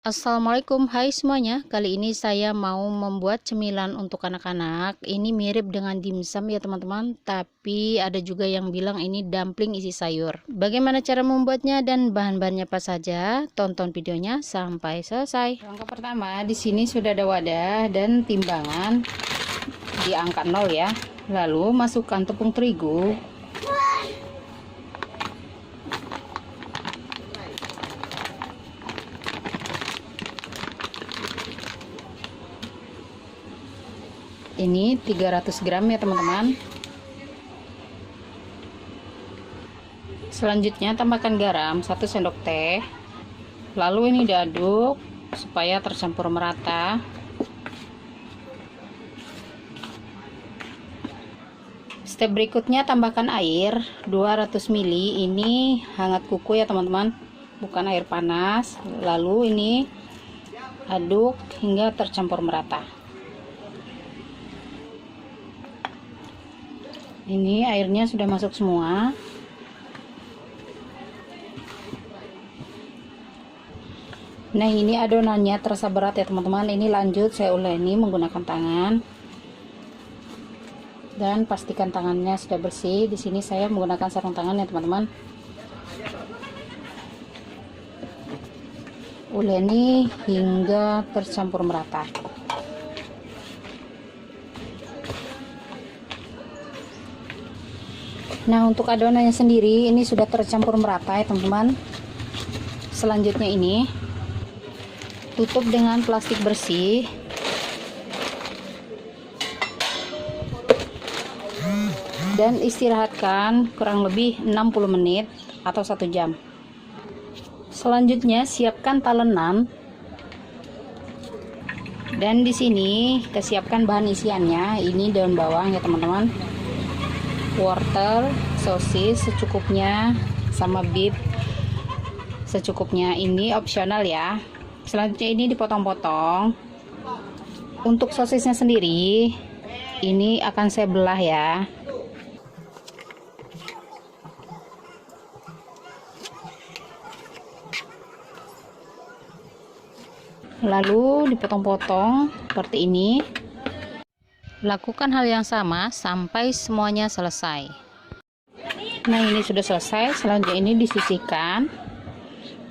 Assalamualaikum, hai semuanya. Kali ini saya mau membuat cemilan untuk anak-anak. Ini mirip dengan dimsum ya teman-teman, tapi ada juga yang bilang ini dumpling isi sayur. Bagaimana cara membuatnya dan bahan-bahannya apa saja? Tonton videonya sampai selesai. Langkah pertama, di sini sudah ada wadah dan timbangan di angka 0 ya. Lalu masukkan tepung terigu. Ini 300 gram ya teman-teman. Selanjutnya tambahkan garam 1 sendok teh. Lalu ini diaduk supaya tercampur merata. Step berikutnya tambahkan air 200 ml. Ini hangat kuku ya teman-teman, bukan air panas. Lalu ini aduk hingga tercampur merata. Ini airnya sudah masuk semua. Nah, ini adonannya terasa berat ya teman-teman. Ini lanjut saya uleni menggunakan tangan. Dan pastikan tangannya sudah bersih. Di sini saya menggunakan sarung tangan ya teman-teman. Uleni hingga tercampur merata. Nah, untuk adonannya sendiri ini sudah tercampur merata ya teman-teman. Selanjutnya ini tutup dengan plastik bersih. Dan istirahatkan kurang lebih 60 menit atau 1 jam. Selanjutnya siapkan talenan. Dan di sini kita siapkan bahan isiannya. Ini daun bawang ya teman-teman, wortel, sosis secukupnya, sama beef secukupnya. Ini opsional ya. Selanjutnya ini dipotong-potong. Untuk sosisnya sendiri ini akan saya belah ya. Lalu dipotong-potong seperti ini. Lakukan hal yang sama sampai semuanya selesai. Nah, ini sudah selesai. Selanjutnya ini disisihkan.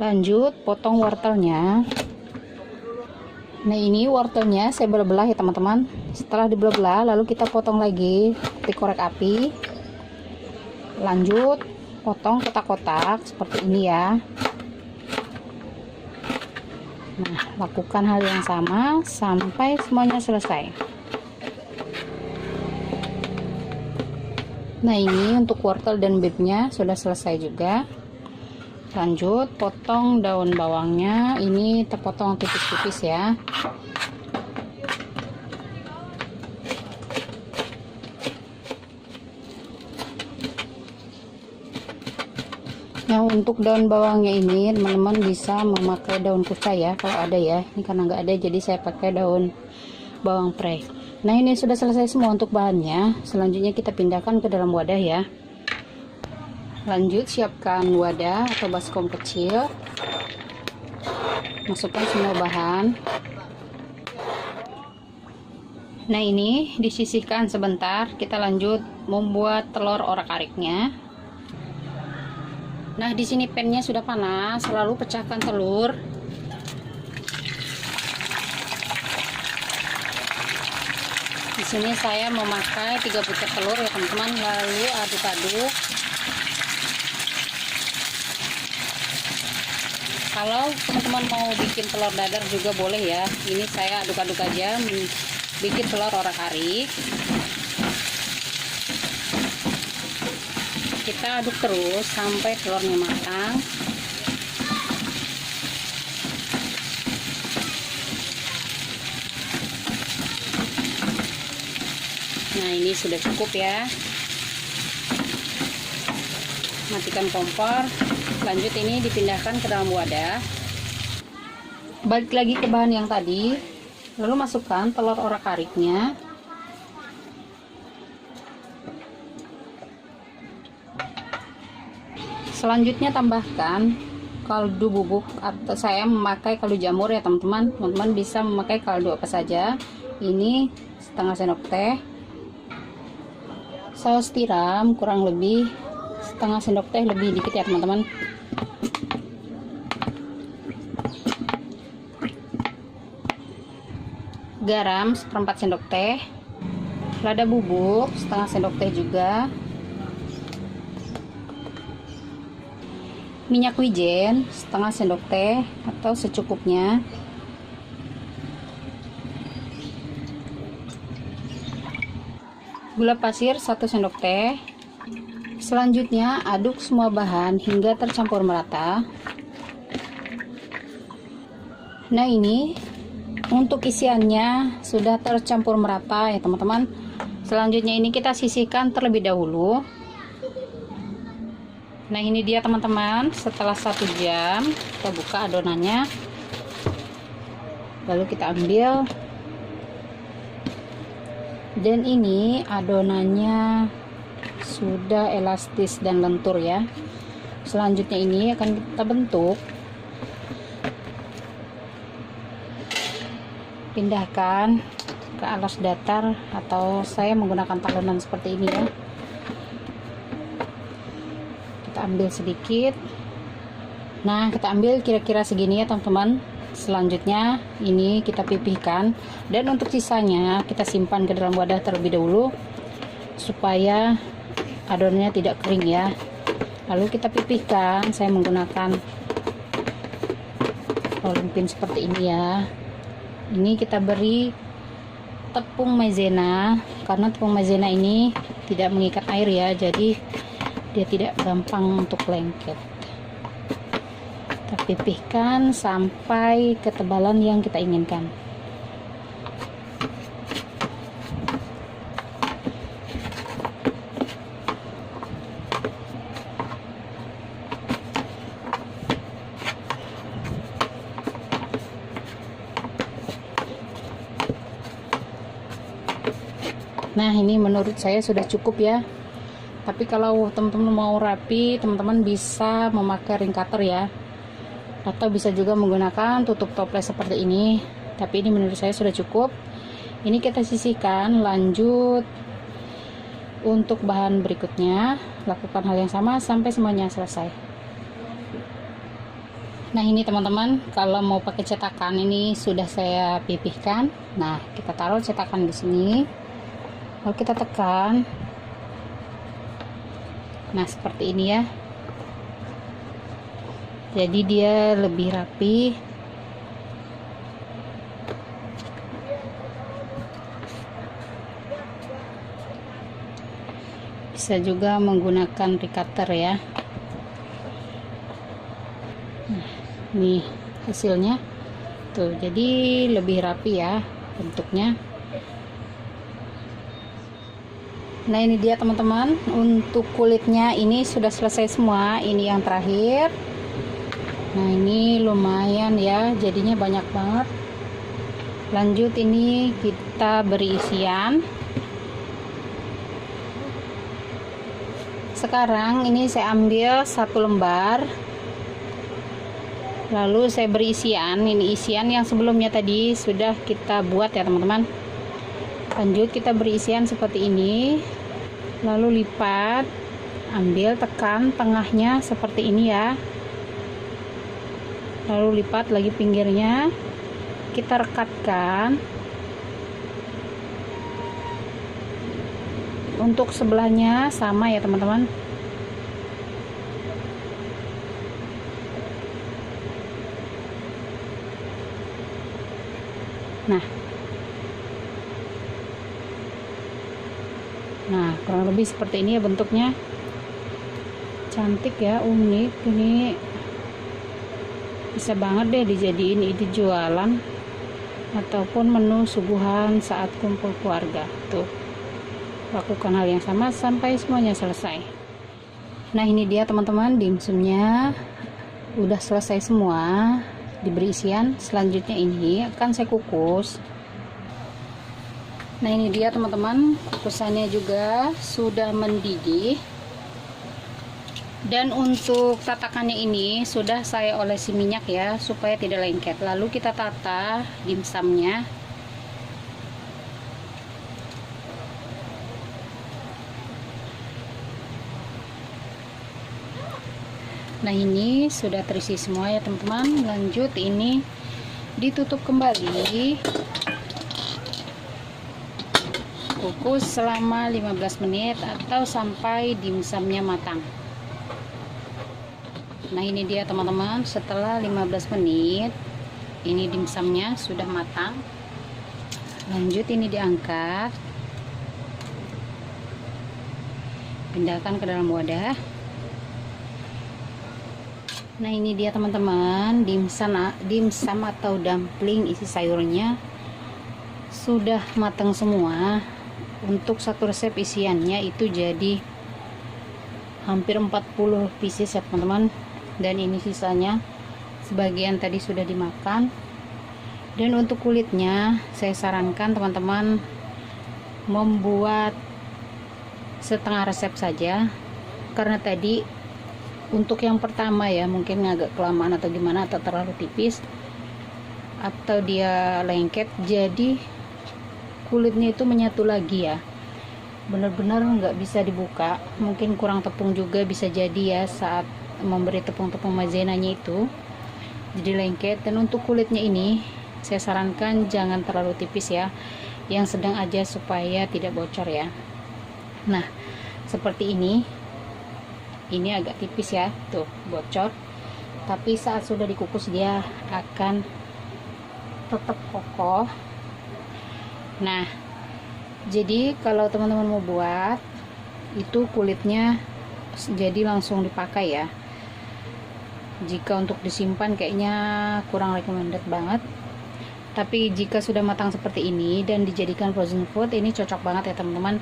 Lanjut potong wortelnya. Nah, ini wortelnya saya belah-belah ya teman-teman. Setelah dibelah-belah lalu kita potong lagi, dikorek api. Lanjut potong kotak-kotak seperti ini ya. Nah, lakukan hal yang sama sampai semuanya selesai. Nah, ini untuk wortel dan beefnya sudah selesai juga. Lanjut potong daun bawangnya. Ini terpotong tipis-tipis ya. Nah, untuk daun bawangnya ini teman-teman bisa memakai daun kuca ya kalau ada ya. Ini karena nggak ada jadi saya pakai daun bawang pre. Nah, ini sudah selesai semua untuk bahannya. Selanjutnya kita pindahkan ke dalam wadah ya. Lanjut siapkan wadah atau baskom kecil. Masukkan semua bahan. Nah, ini disisihkan sebentar. Kita lanjut membuat telur orak-ariknya. Nah, di sini pannya sudah panas. Lalu pecahkan telur. Di sini saya memakai 3 butir telur ya teman-teman. Lalu aduk-aduk. Kalau teman-teman mau bikin telur dadar juga boleh ya. Ini saya aduk-aduk aja bikin telur orak-arik. Kita aduk terus sampai telurnya matang. Nah, ini sudah cukup ya. Matikan kompor. Lanjut ini dipindahkan ke dalam wadah. Balik lagi ke bahan yang tadi. Lalu masukkan telur orak-ariknya. Selanjutnya tambahkan kaldu bubuk, atau saya memakai kaldu jamur ya teman-teman. Teman-teman bisa memakai kaldu apa saja. Ini setengah sendok teh. Saus tiram kurang lebih setengah sendok teh, lebih dikit ya teman-teman. Garam seperempat sendok teh. Lada bubuk setengah sendok teh juga. Minyak wijen setengah sendok teh atau secukupnya. Gula pasir 1 sendok teh. Selanjutnya aduk semua bahan hingga tercampur merata. Nah, ini untuk isiannya sudah tercampur merata ya teman-teman. Selanjutnya ini kita sisihkan terlebih dahulu. Nah, ini dia teman-teman, setelah 1 jam kita buka adonannya, lalu kita ambil, dan ini adonannya sudah elastis dan lentur ya. Selanjutnya ini akan kita bentuk, pindahkan ke alas datar, atau saya menggunakan talenan seperti ini ya. Kita ambil sedikit. Nah, kita ambil kira-kira segini ya teman-teman. Selanjutnya ini kita pipihkan, dan untuk sisanya kita simpan ke dalam wadah terlebih dahulu supaya adonannya tidak kering ya. Lalu kita pipihkan, saya menggunakan rolling pin seperti ini ya. Ini kita beri tepung maizena, karena tepung maizena ini tidak mengikat air ya, jadi dia tidak gampang untuk lengket. Kita pipihkan sampai ketebalan yang kita inginkan. Nah, ini menurut saya sudah cukup ya. Tapi kalau teman-teman mau rapi, teman-teman bisa memakai ring cutter ya, atau bisa juga menggunakan tutup toples seperti ini. Tapi ini menurut saya sudah cukup. Ini kita sisihkan. Lanjut untuk bahan berikutnya, lakukan hal yang sama sampai semuanya selesai. Nah, ini teman-teman, kalau mau pakai cetakan ini sudah saya pipihkan. Nah, kita taruh cetakan di sini. Lalu kita tekan. Nah, seperti ini ya. Jadi dia lebih rapi. Bisa juga menggunakan cutter ya. Nah, ini hasilnya. Tuh, jadi lebih rapi ya bentuknya. Nah, ini dia teman-teman, untuk kulitnya ini sudah selesai semua. Ini yang terakhir. Nah, ini lumayan ya, jadinya banyak banget. Lanjut, ini kita beri isian. Sekarang ini saya ambil 1 lembar, lalu saya beri isian. Ini isian yang sebelumnya tadi sudah kita buat ya teman-teman. Lanjut kita beri isian seperti ini, lalu lipat, ambil, tekan tengahnya seperti ini ya, lalu lipat lagi pinggirnya, kita rekatkan. Untuk sebelahnya sama ya teman-teman. Nah, kurang lebih seperti ini ya bentuknya. Cantik ya, unik. Ini bisa banget deh dijadiin ide jualan ataupun menu suguhan saat kumpul keluarga. Tuh, lakukan hal yang sama sampai semuanya selesai. Nah, ini dia teman-teman, dimsumnya udah selesai semua, diberi isian. Selanjutnya ini akan saya kukus. Nah, ini dia teman-teman, kukusannya juga sudah mendidih. Dan untuk tatakannya ini sudah saya olesi minyak ya, supaya tidak lengket. Lalu kita tata dimsumnya. Nah, ini sudah terisi semua ya teman-teman. Lanjut, ini ditutup kembali, kukus selama 15 menit atau sampai dimsumnya matang. Nah, ini dia teman-teman, setelah 15 menit ini dimsumnya sudah matang. Lanjut, ini diangkat, pindahkan ke dalam wadah. Nah, ini dia teman-teman, dimsum atau dumpling isi sayurnya sudah matang semua. Untuk satu resep isiannya itu jadi hampir 40 pieces ya teman-teman. Dan ini sisanya, sebagian tadi sudah dimakan. Dan untuk kulitnya saya sarankan teman-teman membuat setengah resep saja, karena tadi untuk yang pertama ya mungkin agak kelamaan atau gimana, atau terlalu tipis atau dia lengket, jadi kulitnya itu menyatu lagi ya, benar-benar nggak bisa dibuka. Mungkin kurang tepung juga bisa jadi ya, saat memberi tepung-tepung maizenanya itu jadi lengket. Dan untuk kulitnya ini saya sarankan jangan terlalu tipis ya, yang sedang aja supaya tidak bocor ya. Nah, seperti ini agak tipis ya, tuh bocor, tapi saat sudah dikukus dia akan tetap kokoh. Nah, jadi kalau teman-teman mau buat itu kulitnya jadi langsung dipakai ya. Jika untuk disimpan kayaknya kurang recommended banget, tapi jika sudah matang seperti ini dan dijadikan frozen food, ini cocok banget ya teman-teman.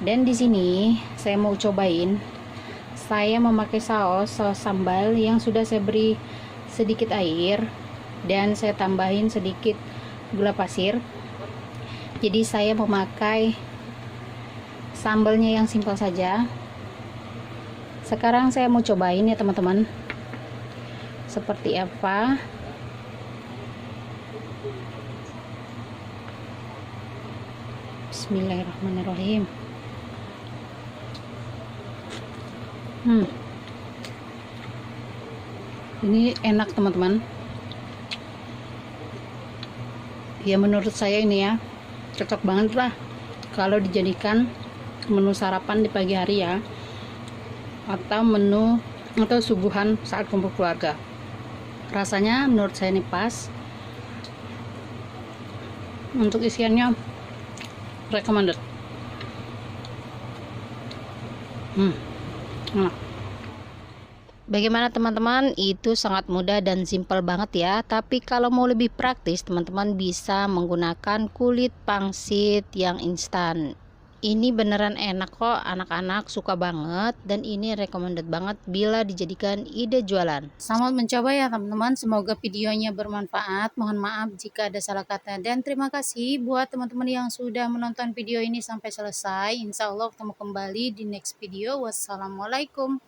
Dan di sini saya mau cobain, saya memakai saus sambal yang sudah saya beri sedikit air dan saya tambahin sedikit gula pasir. Jadi saya memakai sambalnya yang simpel saja. Sekarang saya mau cobain ya teman-teman, seperti apa. Bismillahirrahmanirrahim. Ini enak teman-teman ya, menurut saya ini ya cocok banget lah kalau dijadikan menu sarapan di pagi hari ya, atau menu atau suguhan saat kumpul keluarga. Rasanya menurut saya ini pas. Untuk isiannya recommended. Enak. Bagaimana teman-teman? Itu sangat mudah dan simpel banget ya. Tapi kalau mau lebih praktis, teman-teman bisa menggunakan kulit pangsit yang instan. Ini beneran enak kok, anak-anak suka banget, dan ini recommended banget bila dijadikan ide jualan. Selamat mencoba ya teman-teman, semoga videonya bermanfaat. Mohon maaf jika ada salah kata, dan terima kasih buat teman-teman yang sudah menonton video ini sampai selesai. Insya Allah ketemu kembali di next video. Wassalamualaikum.